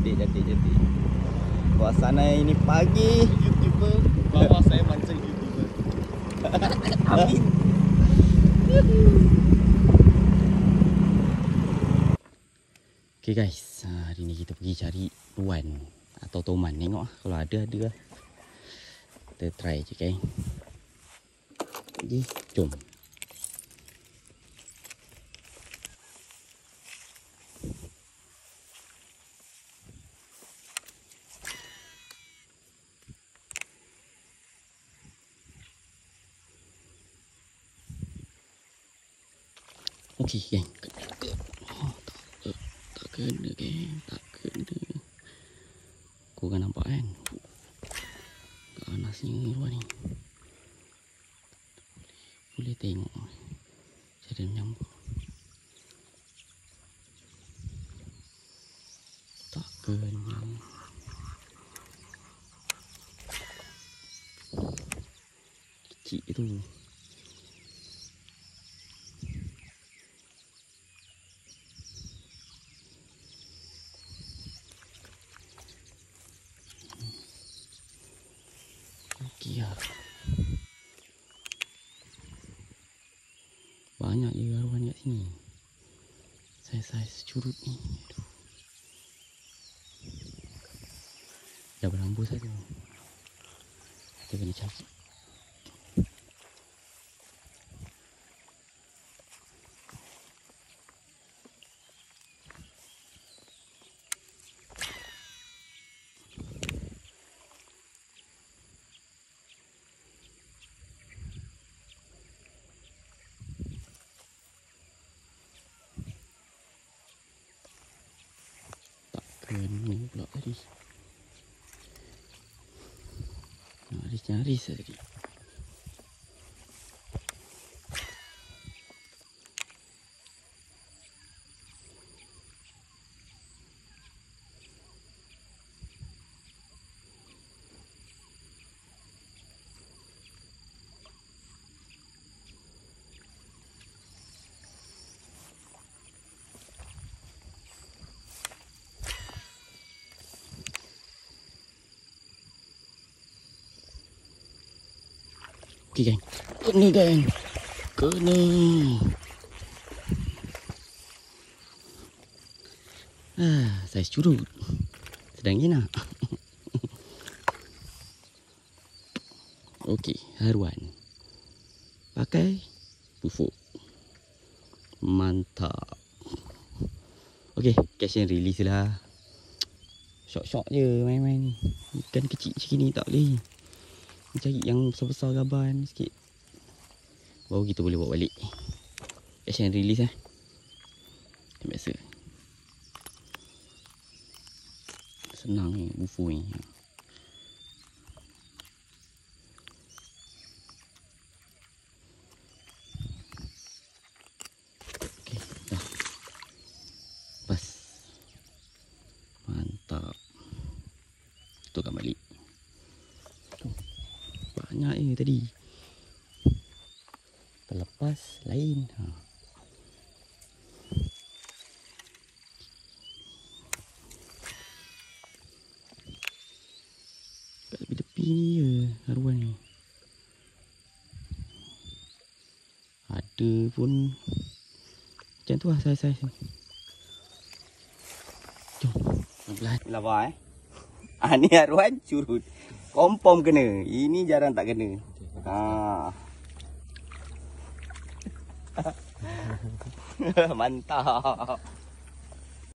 Jadi. Suasana ini pagi. YouTuber, bawah saya mancing YouTuber. Amin. Okay guys, hari ni kita pergi cari ruan atau toman. Tengok kalau ada lah. Kita try je kan. Jadi jom. Okey geng. Tak kena geng, tak kena. Korang nampak kan? Ganasnya ruan ni. Boleh tengok cara menyambut. Tak kena. Kecil tu. Okey lah. Banyak je aruan kat sini. Saiz-saiz curut ni. Aduh. Dah berambus satu. Kita kena cari. Kena pula tadi. Nyaris tadi. Okey geng. Kena geng. Kena. Saiz curut. Sedang enak. Okey, haruan. Pakai pufuk. Mantap. Okey, catch and release lah. Short je main-main. Ikan kecil macam ni tak boleh. Cari yang besar-besar gaban sikit. Baru kita boleh bawa balik. Catch and release lah. Macam biasa. Senang ni bufo ni. Okey, dah. Pas. Mantap. Tukar balik. Banyak je tadi. Terlepas lain. Kat tepi-tepi ni je haruan ni. Ada pun macam tu lah saiz-saiz ni. Jom. Pelan-pelan. Lava ni haruan curut. Confirm kena. Ini jarang tak kena. Mantap.